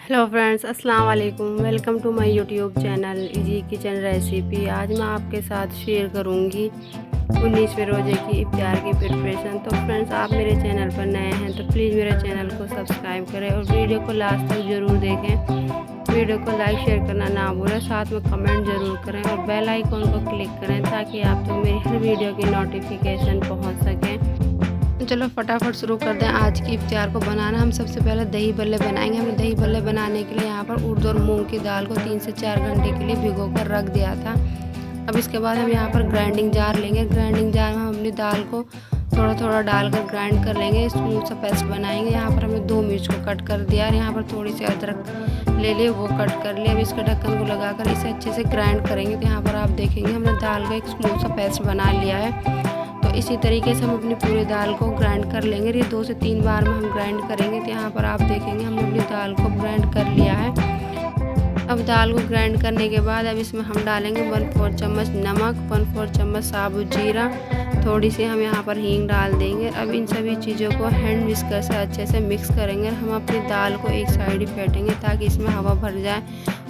Hello friends, अस्सलाम वालेकुम। Welcome to my YouTube channel easy kitchen recipe. आज मैं आपके साथ शेयर करूंगी 19वें रोज़े की इफ्तार की प्रिपरेशन। तो फ्रेंड्स, आप मेरे चैनल पर नए हैं तो प्लीज़ मेरे चैनल को सब्सक्राइब करें और वीडियो को लास्ट तक ज़रूर देखें। वीडियो को लाइक शेयर करना ना भूलें, साथ में कमेंट ज़रूर करें और बेल आइकॉन को क्लिक करें ताकि आप तक मेरी हर वीडियो की नोटिफिकेशन पहुँच सकें। चलो फटाफट शुरू कर दें आज की इफ्तार को बनाना। हम सबसे पहले दही बल्ले बनाएंगे। हमने दही बल्ले बनाने के लिए यहाँ पर उड़द और मूंग की दाल को 3 से 4 घंटे के लिए भिगो कर रख दिया था। अब इसके बाद हम यहाँ पर ग्राइंडिंग जार लेंगे। ग्राइंडिंग जार में हम अपनी दाल को थोड़ा थोड़ा डालकर ग्राइंड कर लेंगे, स्मूथ सा पेस्ट बनाएंगे। यहाँ पर हमने 2 मिर्च को कट कर दिया और यहाँ पर थोड़ी सी अदरक ले लिए, वो कट कर लिया। अब इसके ढक्कन को लगाकर इसे अच्छे से ग्राइंड करेंगे। तो यहाँ पर आप देखेंगे हमने दाल का एक स्मूथ सा पेस्ट बना लिया है। तो इसी तरीके से हम अपनी पूरी दाल को ग्राइंड कर लेंगे। ये 2 से 3 बार में हम ग्राइंड करेंगे। तो यहाँ पर आप देखेंगे हमने अपनी दाल को ग्राइंड कर लिया है। अब दाल को ग्राइंड करने के बाद अब इसमें हम डालेंगे 1/4 चम्मच नमक, 1/4 चम्मच साबुत जीरा, थोड़ी सी हम यहाँ पर हींग डाल देंगे। अब इन सभी चीज़ों को हैंड विस्कर से अच्छे से मिक्स करेंगे। हम अपनी दाल को एक साइड ही फेंटेंगे ताकि इसमें हवा भर जाए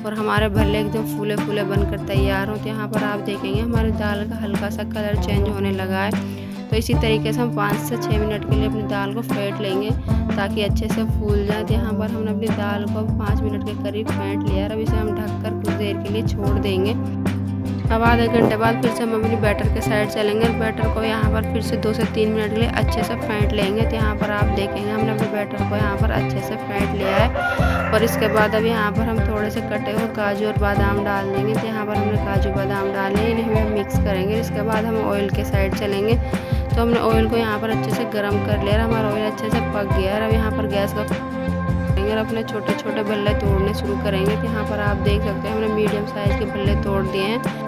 और हमारे भल्ले एकदम फूले फूले बनकर तैयार हो। तो यहाँ पर आप देखेंगे हमारी दाल का हल्का सा कलर चेंज होने लगा है। तो इसी तरीके से हम 5 से 6 मिनट के लिए अपनी दाल को फेंट लेंगे ताकि अच्छे से फूल जाए। तो यहाँ पर हमने अपनी दाल को 5 मिनट के करीब फेंट लिया। अब इसे हम ढककर कुछ देर के लिए छोड़ देंगे। अब आधे घंटे बाद फिर से हम अपनी बैटर के साइड चलेंगे। बैटर को यहाँ पर फिर से 2 से 3 मिनट के लिए अच्छे से फेंट लेंगे। तो यहाँ पर आप देखेंगे हमने अपने बैटर को यहाँ पर अच्छे से फेंट लिया है। और इसके बाद अब यहाँ पर हम थोड़े से कटे हुए काजू और बादाम डाल देंगे। तो यहाँ पर हमने काजू बादाम डाले, इन्हें हम मिक्स करेंगे। इसके बाद हम ऑयल के साइड चलेंगे। तो हमने ऑयल को यहाँ पर अच्छे से गर्म कर लिया। हमारा ऑयल अच्छे से पक गया है। अब यहाँ पर गैस का और अपने छोटे छोटे भल्ले तोड़ने शुरू करेंगे। तो यहाँ पर आप देख सकते हैं हमने मीडियम साइज़ के भल्ले तोड़ दिए हैं।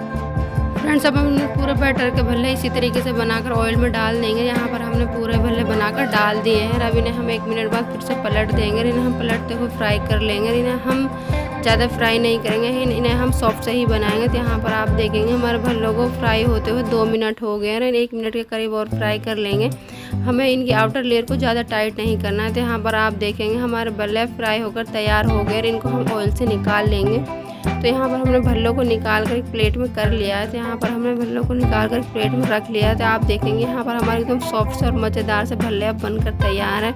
फ्रेंड्स, अब हमने पूरे बैटर के भल्ले इसी तरीके से बनाकर ऑयल में डाल देंगे। यहाँ पर हमने पूरे भल्ले बनाकर डाल दिए हैं। अब इन्हें हम 1 मिनट बाद फिर से पलट देंगे। इन्हें हम पलटते हुए फ्राई कर लेंगे। इन्हें हम ज़्यादा फ्राई नहीं करेंगे, इन्हें हम सॉफ्ट से ही बनाएंगे। तो यहाँ पर आप देखेंगे हमारे भल्लों को फ्राई होते हुए 2 मिनट हो गए हैं। 1 मिनट के करीब और फ्राई कर लेंगे। हमें इनकी आउटर लेयर को ज़्यादा टाइट नहीं करना है। तो यहाँ पर आप देखेंगे हमारे भल्ले फ्राई होकर तैयार हो गए। इनको हम ऑयल से निकाल लेंगे। तो यहाँ पर हमने भल्लों को निकाल कर एक प्लेट में कर लिया है। तो यहाँ पर हमने भल्लों को निकाल कर एक प्लेट में रख लिया है। तो आप देखेंगे यहाँ पर हमारे एकदम सॉफ्ट और मज़ेदार से भल्ले अब बनकर तैयार है।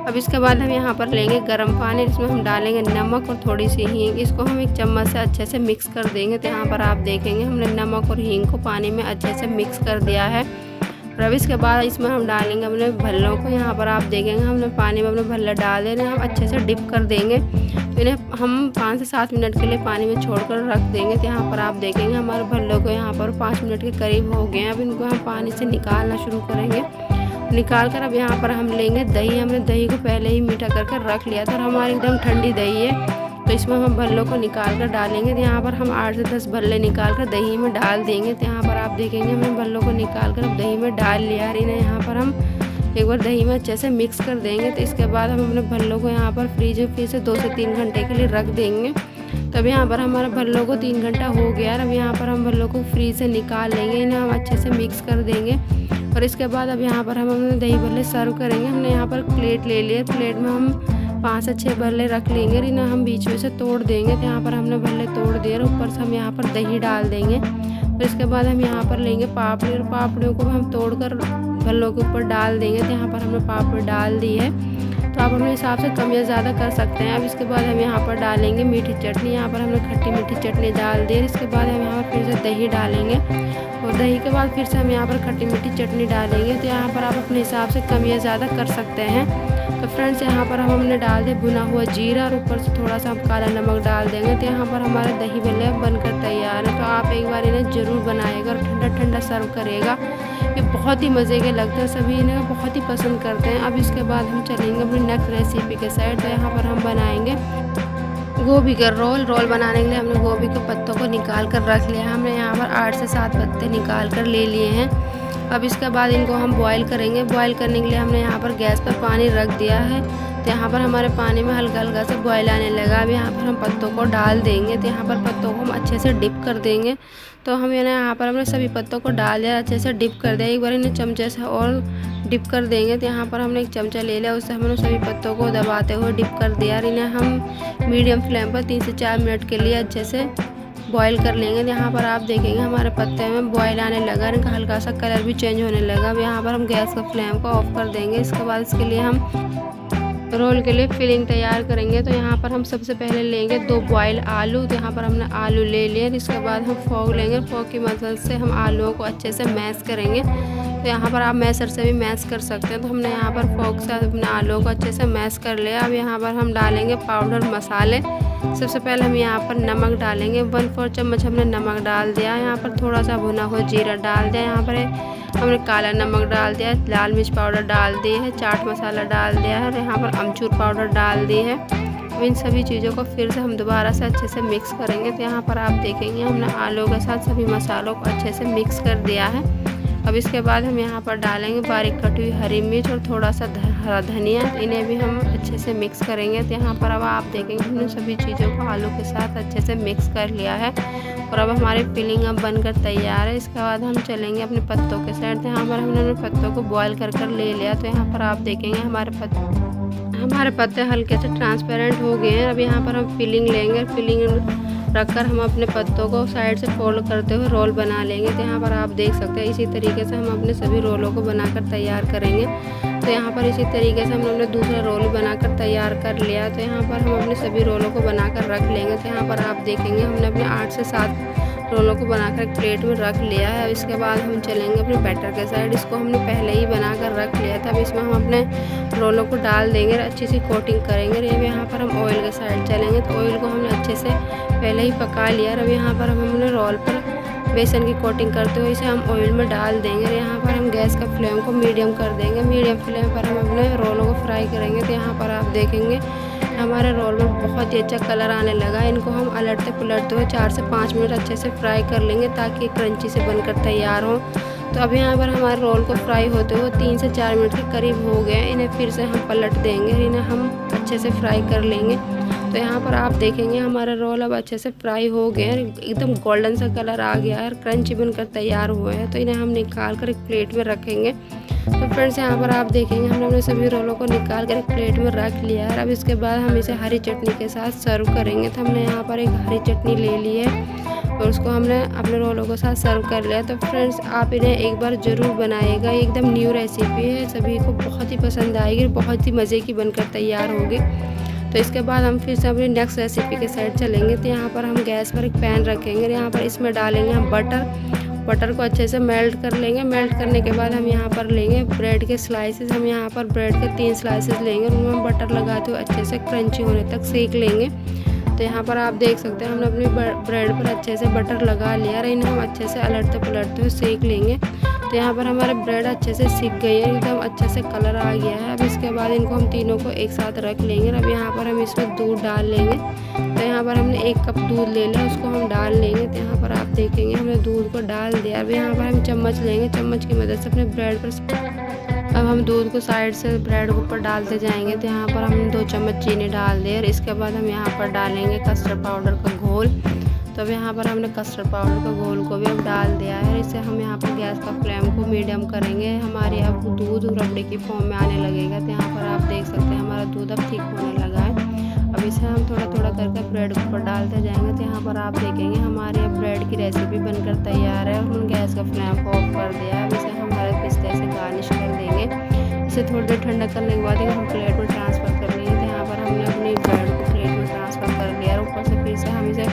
अब इसके बाद हम यहाँ पर लेंगे गर्म पानी, इसमें हम डालेंगे नमक और थोड़ी सी हींग। इसको हम एक चम्मच से अच्छे से मिक्स कर देंगे। तो यहाँ पर आप देखेंगे हमने नमक और हींग को पानी में अच्छे से मिक्स कर दिया है। और अब इसके बाद इसमें हम डालेंगे अपने भल्लों को। यहाँ पर आप देखेंगे हमने पानी में अपने भल्ले डाल देने, हम अच्छे से डिप कर देंगे। तो इन्हें हम 5 से 7 मिनट के लिए पानी में छोड़कर रख देंगे। तो यहाँ पर आप देखेंगे हमारे भल्लों को यहाँ पर 5 मिनट के करीब हो गए हैं। अब इनको हम पानी से निकालना शुरू करेंगे। निकाल कर अब यहाँ पर हम लेंगे दही। हमने दही को पहले ही मीठा कर रख लिया था और हमारी एकदम ठंडी दही है। तो इसमें हम भल्लों को निकाल कर डालेंगे। तो यहाँ पर हम 8 से 10 भल्ले निकाल कर दही में डाल देंगे। तो यहाँ पर आप देखेंगे हमने भल्लों को निकाल कर अब दही में डाल लिया और इन्हें यहाँ पर हम एक बार दही में अच्छे से मिक्स कर देंगे। तो इसके बाद हम अपने भल्लों को यहाँ पर फ्रीज में फिर से 2 से 3 घंटे के लिए रख देंगे। तब यहाँ पर हमारे भल्लों को 3 घंटा हो गया। अब यहाँ पर हम भल्लों को फ्रीज से निकाल लेंगे। इन्हें हम अच्छे से मिक्स कर देंगे। और इसके बाद अब यहाँ पर हम अपने दही भल्ले सर्व करेंगे। हमने यहाँ पर प्लेट ले लिया। प्लेट में हम 5 से 6 भल्ले रख लेंगे। इन्हें हम बीच में से तोड़ देंगे। तो यहाँ पर हमने भल्ले तोड़ दिए और ऊपर से हम यहाँ पर दही डाल देंगे। और इसके बाद हम यहाँ पर लेंगे पापड़ी और पापड़ियों को हम तोड़कर भल्लों के ऊपर डाल देंगे। तो यहाँ पर हमने पापड़ी डाल दी है। तो आप अपने हिसाब से कम या ज़्यादा कर सकते हैं। अब इसके बाद हम यहाँ पर डालेंगे मीठी चटनी। यहाँ पर हमने खट्टी मीठी चटनी डाल दी। इसके बाद हम यहाँ पर फिर से दही डालेंगे और दही के बाद फिर से हम यहाँ पर खट्टी मीठी चटनी डालेंगे। तो यहाँ पर आप अपने हिसाब से कम या ज़्यादा कर सकते हैं। तो फ्रेंड्स, यहाँ पर हमने डाल दिया भुना हुआ जीरा और ऊपर से थोड़ा सा हम काला नमक डाल देंगे। तो यहाँ पर हमारे दही भल्ले बनकर तैयार है। तो आप एक बार इन्हें ज़रूर बनाएगा और ठंडा ठंडा सर्व करेगा। ये बहुत ही मज़े के लगते हैं, सभी इन्हें बहुत ही पसंद करते हैं। अब इसके बाद हम चलेंगे अपनी नेक्स्ट रेसिपी के साइड। तो यहाँ पर हम बनाएंगे गोभी का रोल बनाने के लिए हमने गोभी के पत्तों को निकाल कर रख लिया है। हमने यहाँ पर 8 से 7 पत्ते निकाल कर ले लिए हैं। अब इसके बाद इनको हम बॉईल करेंगे। बॉईल करने के लिए हमने यहाँ पर गैस पर पानी रख दिया है। तो यहाँ पर हमारे पानी में हल्का हल्का सा बॉयल आने लगा। अब यहाँ पर हम पत्तों को डाल देंगे। तो यहाँ पर पत्तों को हम अच्छे से डिप कर देंगे। तो हम यहाँ पर हमने सभी पत्तों को डाल दिया, अच्छे से डिप कर दिया। एक बार इन्हें चमचे से और डिप कर देंगे। तो यहाँ पर हमने एक चमचा ले लिया, उससे हमने सभी पत्तों को दबाते हुए डिप कर दिया। और इन्हें हम मीडियम फ्लेम पर 3 से 4 मिनट के लिए अच्छे से बॉईल कर लेंगे। तो यहाँ पर आप देखेंगे हमारे पत्ते में बॉईल आने लगा, इनका हल्का सा कलर भी चेंज होने लगा। अब यहाँ पर हम गैस का फ्लेम को ऑफ कर देंगे। इसके बाद इसके लिए हम रोल के लिए फिलिंग तैयार करेंगे। तो यहाँ पर हम सबसे पहले लेंगे 2 बॉयल आलू। तो यहाँ पर हमने आलू ले लिए। इसके बाद हम फोक लेंगे, फोक की मदद से हम आलूओं को अच्छे से मैश करेंगे। तो यहाँ पर आप मैशर से भी मैश कर सकते हैं। तो हमने यहाँ पर फोक से अपने आलूओं को अच्छे से मैश कर लिया। अब यहाँ पर हम डालेंगे पाउडर मसाले। सबसे पहले हम यहाँ पर नमक डालेंगे, 1/4 चम्मच हमने नमक डाल दिया। यहाँ पर थोड़ा सा भुना हुआ जीरा डाल दिया। यहाँ पर हमने काला नमक डाल दिया, लाल मिर्च पाउडर डाल दी है, चाट मसाला डाल दिया है और यहाँ पर अमचूर पाउडर डाल दी है। अब इन सभी चीज़ों को फिर से हम दोबारा से अच्छे से मिक्स करेंगे। तो यहाँ पर आप देखेंगे हमने आलू के साथ सभी मसालों को अच्छे से मिक्स कर दिया है। अब इसके बाद हम यहाँ पर डालेंगे बारीक कटी हुई हरी मिर्च और थोड़ा सा हरा धनिया। इन्हें भी हम अच्छे से मिक्स करेंगे। तो यहाँ पर अब आप देखेंगे हमने सभी चीज़ों को आलू के साथ अच्छे से मिक्स कर लिया है और अब हमारी फिलिंग अब बनकर तैयार है। इसके बाद हम चलेंगे अपने पत्तों के साइड। तो यहाँ पर हमने पत्तों को बॉयल कर ले लिया। तो यहाँ पर आप देखेंगे हमारे पत्ते हल्के से ट्रांसपेरेंट हो गए हैं। अब यहाँ पर हम फिलिंग लेंगे, फिलिंग रखकर हम अपने पत्तों को साइड से फोल्ड करते हुए रोल बना लेंगे। तो यहाँ पर आप देख सकते हैं इसी तरीके से हम अपने सभी रोलों को बनाकर तैयार करेंगे। तो यहाँ पर इसी तरीके से हम अपने दूसरा रोल बनाकर तैयार कर लिया। तो यहाँ पर हम अपने सभी रोलों को बनाकर रख लेंगे। तो यहाँ पर आप देखेंगे हमने अपने 8 से 7 रोलों को बनाकर एक प्लेट में रख लिया है। इसके बाद हम चलेंगे अपने बैटर के साइड। इसको हमने पहले ही बनाकर रख लिया था। अब इसमें हम अपने रोलों को डाल देंगे, अच्छी सी कोटिंग करेंगे। अब यहाँ पर हम ऑयल के साइड चलेंगे। तो ऑयल को हमने अच्छे से पहले ही पका लिया। अब यहाँ पर हम अपने रोल पर बेसन की कोटिंग करते हुए इसे हम ऑयल में डाल देंगे। यहाँ पर हम गैस का फ्लेम को मीडियम कर देंगे। मीडियम फ्लेम पर हम अपने रोलों को फ्राई करेंगे। तो यहाँ पर आप देखेंगे हमारे रोल में बहुत ही अच्छा कलर आने लगा। इनको हम अलटते पलटते हुए 4 से 5 मिनट अच्छे से फ्राई कर लेंगे ताकि क्रंची से बनकर तैयार हो। तो अब यहाँ पर हमारे रोल को फ्राई होते हुए 3 से 4 मिनट के करीब हो गए। इन्हें फिर से हम पलट देंगे, इन्हें हम अच्छे से फ्राई कर लेंगे। तो यहाँ पर आप देखेंगे हमारे रोल अब अच्छे से फ्राई हो गए हैं, एकदम गोल्डन सा कलर आ गया है और क्रंची बनकर तैयार हुए हैं। तो इन्हें हम निकाल कर एक प्लेट में रखेंगे। तो फ्रेंड्स यहाँ पर आप देखेंगे हमने अपने सभी रोलों को निकाल कर एक प्लेट में रख लिया है। अब इसके बाद हम इसे हरी चटनी के साथ सर्व करेंगे। तो हमने यहाँ पर एक हरी चटनी ले ली है और उसको हमने अपने रोलों के साथ सर्व कर लिया। तो फ्रेंड्स आप इन्हें एक बार ज़रूर बनाइएगा, एकदम न्यू रेसिपी है, सभी को बहुत ही पसंद आएगी, बहुत ही मज़े की बनकर तैयार होगी। तो इसके बाद हम फिर से अपनी नेक्स्ट रेसिपी के साइड चलेंगे। तो यहाँ पर हम गैस पर एक पैन रखेंगे। यहाँ पर इसमें डालेंगे हम बटर को अच्छे से मेल्ट कर लेंगे। मेल्ट करने के बाद हम यहाँ पर लेंगे ब्रेड के स्लाइसेस। हम यहाँ पर ब्रेड के 3 स्लाइसेस लेंगे और उनमें हम बटर लगाते हुए अच्छे से क्रंची होने तक सेक लेंगे। तो यहाँ पर आप देख सकते हैं हमने अपनी ब्रेड पर अच्छे से बटर लगा लिया और इन्हें हम अच्छे से अलटते पलटते हुए सेक लेंगे। तो यहाँ पर हमारे ब्रेड अच्छे से सिक गई है, एकदम अच्छे से कलर आ गया है। अब इसके बाद इनको हम तीनों को एक साथ रख लेंगे। अब यहाँ पर हम इसमें दूध डाल लेंगे। तो यहाँ पर हमने 1 कप दूध ले लिया, उसको हम डाल लेंगे। तो यहाँ पर आप देखेंगे हमने दूध को डाल दिया। अब यहाँ पर हम चम्मच लेंगे, चम्मच की मदद से अपने ब्रेड पर अब हम दूध को साइड से ब्रेड के ऊपर डालते जाएंगे। तो यहाँ पर हम 2 चम्मच चीनी डाल दिए और इसके बाद हम यहाँ पर डालेंगे कस्टर्ड पाउडर का घोल। तो अब यहाँ पर हमने कस्टर्ड पाउडर का घोल को भी अब डाल दिया है। इसे हम यहाँ पर गैस का फ्लेम को मीडियम करेंगे। हमारी अब दूध रबड़ी की फॉर्म में आने लगेगा। तो यहाँ पर आप देख सकते हैं हमारा दूध अब ठीक होने लगा है। अब इसे हम थोड़ा थोड़ा करके ब्रेड के ऊपर डालते जाएंगे। तो यहाँ पर आप देखेंगे हमारी अब ब्रेड की रेसिपी बनकर तैयार है और हम गैस का फ्लेम को ऑफ कर दिया है। अब इसे हम हरे पिस्ते से गार्निश कर देंगे। इसे थोड़ी देर ठंडा करने के बाद हम प्लेट में ट्रांसफ़र कर लेंगे। तो यहाँ पर हमने अपनी ब्रेड को प्लेट में ट्रांसफ़र कर लिया और ऊपर से फिर से हम इसे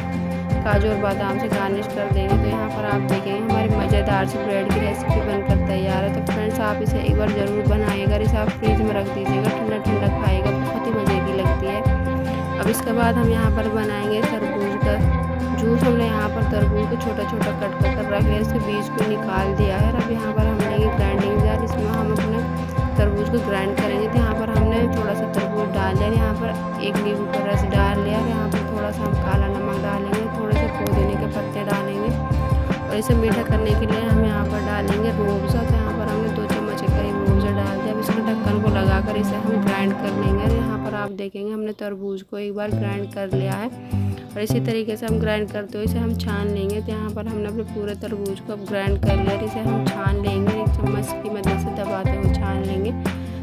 काजू और बादाम से गार्निश कर देंगे। तो यहाँ पर आप देखेंगे हमारी मज़ेदार सी ब्रेड की रेसिपी बनकर तैयार है। तो फ्रेंड्स आप इसे एक बार ज़रूर बनाइएगा, इसे आप फ्रीज में रख दीजिएगा, ठंडा ठंडा खाइएगा, बहुत ही मज़े की लगती है। अब इसके बाद हम यहाँ पर बनाएंगे तरबूज का जूस। हमने यहाँ पर तरबूज को छोटा छोटा कट कर रख लिया, इसके बीज को निकाल दिया है। अब यहाँ पर हम लेंगे ग्राइंडिंग जार, इसमें हम अपने तरबूज को ग्राइंड करेंगे। तो यहाँ पर हमने थोड़ा सा तरबूज डाल लिया, यहाँ पर 1 नींबू का रस डाल लिया, यहाँ पर थोड़ा सा हम काला नमक डालेंगे, थोड़े से पुदीने के पत्ते डालेंगे और इसे मीठा करने के लिए हम यहाँ पर डालेंगे रूह अफ़ज़ा। तो यहाँ पर हमने 2 चम्मच के करीब रूह अफ़ज़ा डाल दिया। इसके ढक्कन को लगाकर इसे हम ग्राइंड कर लेंगे। और यहाँ पर आप देखेंगे हमने तरबूज को एक बार ग्राइंड कर लिया है और इसी तरीके से हम ग्राइंड करते हुए इसे हम छान लेंगे। तो यहाँ पर हमने अपने पूरे तरबूज को अब ग्राइंड कर लिया और इसे हम छान लेंगे, एक चम्मच की मदद से दबाते हुए छान लेंगे।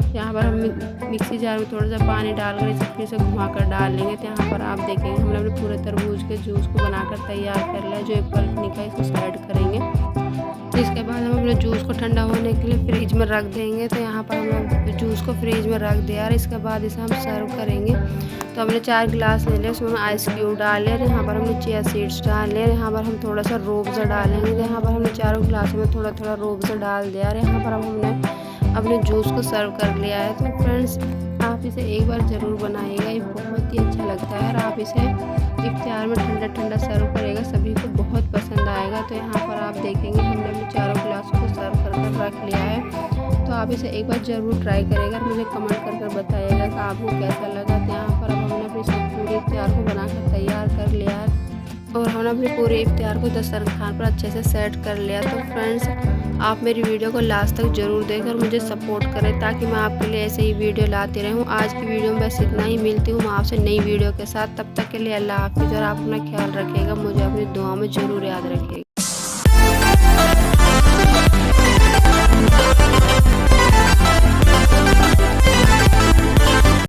यहाँ पर हम मिक्सी जार में थोड़ा सा पानी डालकर इसे फिर से घुमाकर डाल लेंगे। तो यहाँ पर आप देखेंगे हमने अपने पूरे तरबूज के जूस को बनाकर तैयार कर लिया। जो एक पल्प निकला इसको साइड करेंगे। तो इसके बाद हम अपने जूस को ठंडा होने के लिए फ्रिज में रख देंगे। तो यहाँ पर हमने जूस को फ्रिज में रख दिया और इसके बाद इसे हम सर्व करेंगे। तो हमने 4 गिलास ले लिया, उसमें आइस क्यूब डाले और यहाँ पर हमने चिया सीड्स डाले और यहाँ पर हम थोड़ा सा रूअफ़ज़ा डालेंगे। तो यहाँ पर हमने चारों गिलास में थोड़ा थोड़ा रूअफ़ज़ा डाल दिया और यहाँ पर हमने अपने जूस को सर्व कर लिया है। तो फ्रेंड्स आप इसे एक बार ज़रूर बनाइएगा, ये बहुत ही अच्छा लगता है और आप इसे इफ्तियार में ठंडा ठंडा सर्व करेगा, सभी को बहुत पसंद आएगा। तो यहाँ पर आप देखेंगे हमने अपने चारों गिलासों को सर्व कर रख लिया है। तो आप इसे एक बार ज़रूर ट्राई करेगा और मुझे कमेंट कर बताइएगा कि आपको कैसा लगा। तो यहाँ पर अब हमने अपनी पूरी इफ्तियार को बनाकर तैयार कर लिया है और हमने अपने पूरे इफ्तियार को दस्तरखान पर अच्छे से सेट कर लिया। तो फ्रेंड्स आप मेरी वीडियो को लास्ट तक ज़रूर देखें और मुझे सपोर्ट करें ताकि मैं आपके लिए ऐसे ही वीडियो लाती रहूं। आज की वीडियो में बस इतना ही, मिलती हूँ मैं आपसे नई वीडियो के साथ। तब तक के लिए अल्लाह हाफिज़ और आप अपना ख्याल रखिएगा, मुझे अपनी दुआ में ज़रूर याद रखिएगा।